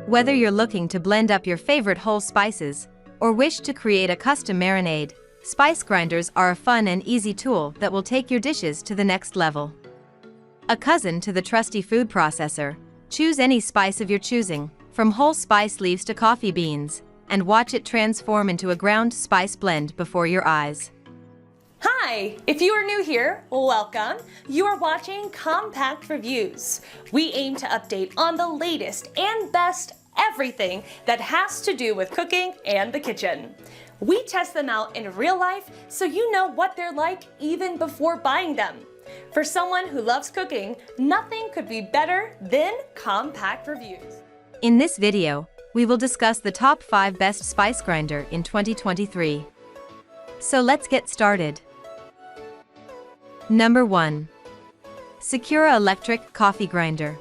Whether you're looking to blend up your favorite whole spices, or wish to create a custom marinade, spice grinders are a fun and easy tool that will take your dishes to the next level. A cousin to the trusty food processor, choose any spice of your choosing, from whole spice leaves to coffee beans, and watch it transform into a ground spice blend before your eyes. Hi! If you are new here, welcome. You are watching Compact Reviews. We aim to update on the latest and best everything that has to do with cooking and the kitchen. We test them out in real life so you know what they're like even before buying them. For someone who loves cooking, nothing could be better than Compact Reviews. In this video, we will discuss the top 5 best spice grinder in 2023. So let's get started. Number 1. Secura Electric Coffee Grinder.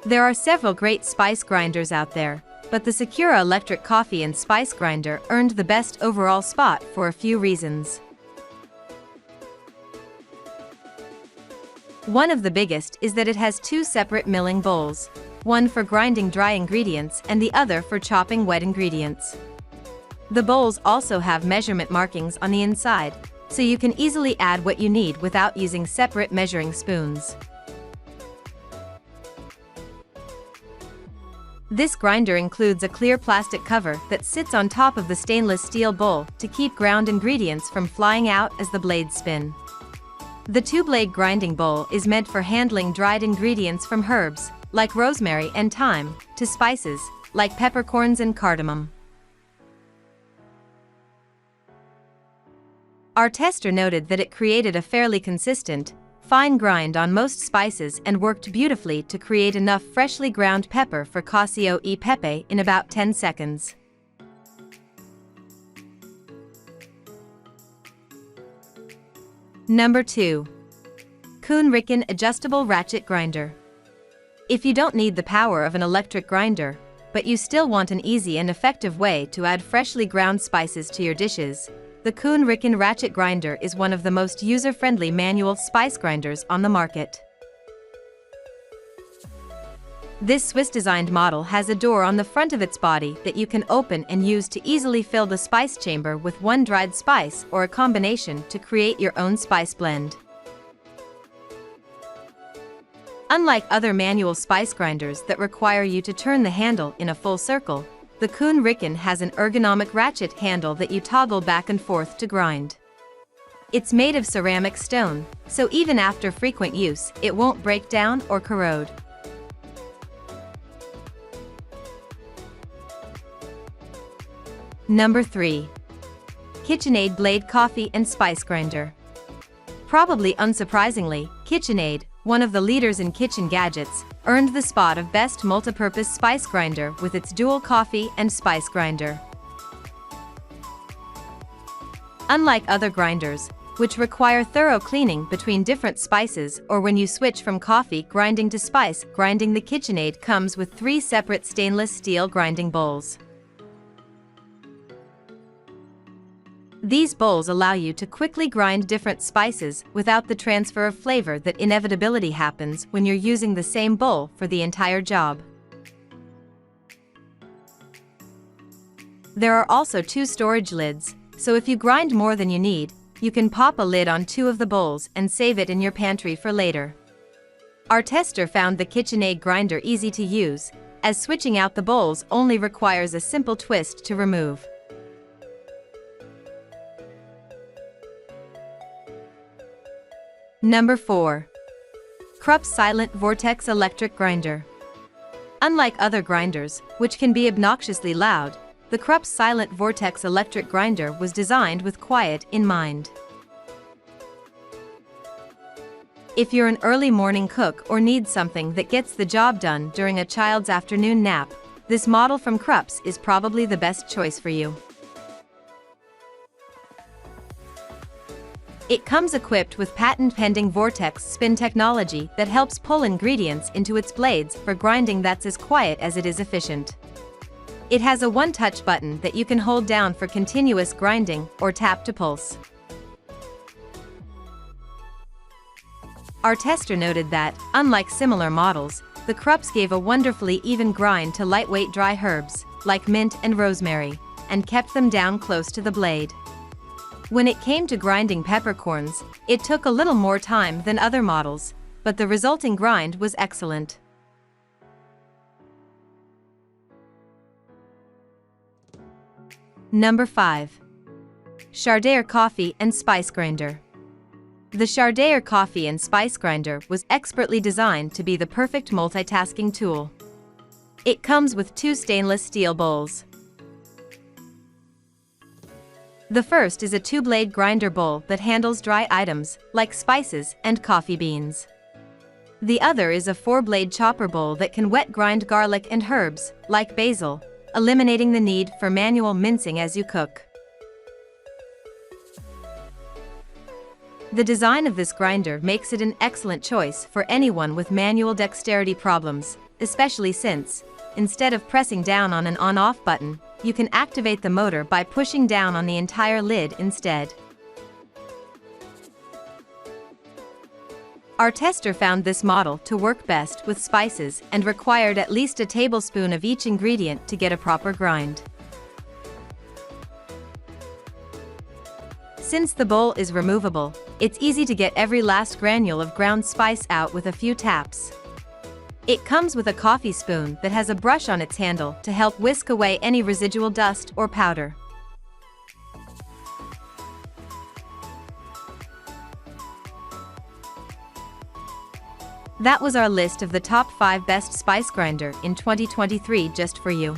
There are several great spice grinders out there, but the Secura Electric Coffee and Spice Grinder earned the best overall spot for a few reasons. One of the biggest is that it has 2 separate milling bowls, one for grinding dry ingredients and the other for chopping wet ingredients. The bowls also have measurement markings on the inside, so you can easily add what you need without using separate measuring spoons. This grinder includes a clear plastic cover that sits on top of the stainless steel bowl to keep ground ingredients from flying out as the blades spin. The 2-blade grinding bowl is meant for handling dried ingredients from herbs, like rosemary and thyme, to spices, like peppercorns and cardamom. Our tester noted that it created a fairly consistent, fine grind on most spices and worked beautifully to create enough freshly ground pepper for cacio e pepe in about 10 seconds. Number 2. Kuhn Rikon Adjustable Ratchet Grinder. If you don't need the power of an electric grinder, but you still want an easy and effective way to add freshly ground spices to your dishes, the Kuhn Rikon Ratchet Grinder is one of the most user-friendly manual spice grinders on the market. This Swiss-designed model has a door on the front of its body that you can open and use to easily fill the spice chamber with one dried spice or a combination to create your own spice blend. Unlike other manual spice grinders that require you to turn the handle in a full circle, the Kuhn Rikon has an ergonomic ratchet handle that you toggle back and forth to grind. It's made of ceramic stone, so even after frequent use, it won't break down or corrode. Number 3. KitchenAid Blade Coffee and Spice Grinder. Probably unsurprisingly, KitchenAid, one of the leaders in kitchen gadgets, earned the spot of best multipurpose spice grinder with its dual coffee and spice grinder. Unlike other grinders, which require thorough cleaning between different spices or when you switch from coffee grinding to spice grinding, the KitchenAid comes with 3 separate stainless steel grinding bowls. These bowls allow you to quickly grind different spices without the transfer of flavor that inevitably happens when you're using the same bowl for the entire job. There are also 2 storage lids, so if you grind more than you need, you can pop a lid on 2 of the bowls and save it in your pantry for later. Our tester found the KitchenAid grinder easy to use, as switching out the bowls only requires a simple twist to remove. Number 4. KRUPS Silent Vortex Electric Grinder. Unlike other grinders, which can be obnoxiously loud, the KRUPS Silent Vortex Electric Grinder was designed with quiet in mind. If you're an early morning cook or need something that gets the job done during a child's afternoon nap, this model from KRUPS is probably the best choice for you. It comes equipped with patent-pending Vortex spin technology that helps pull ingredients into its blades for grinding that's as quiet as it is efficient. It has a one-touch button that you can hold down for continuous grinding or tap to pulse. Our tester noted that, unlike similar models, the KRUPS gave a wonderfully even grind to lightweight dry herbs, like mint and rosemary, and kept them down close to the blade. When it came to grinding peppercorns, it took a little more time than other models, but the resulting grind was excellent. Number 5. SHARDOR Coffee and Spice Grinder. The SHARDOR Coffee and Spice Grinder was expertly designed to be the perfect multitasking tool. It comes with 2 stainless steel bowls. The first is a 2-blade grinder bowl that handles dry items, like spices and coffee beans. The other is a 4-blade chopper bowl that can wet grind garlic and herbs, like basil, eliminating the need for manual mincing as you cook. The design of this grinder makes it an excellent choice for anyone with manual dexterity problems, especially since, instead of pressing down on an on-off button, you can activate the motor by pushing down on the entire lid instead. Our tester found this model to work best with spices and required at least a tablespoon of each ingredient to get a proper grind. Since the bowl is removable, it's easy to get every last granule of ground spice out with a few taps. It comes with a coffee spoon that has a brush on its handle to help whisk away any residual dust or powder. That was our list of the top 5 best spice grinder in 2023 just for you.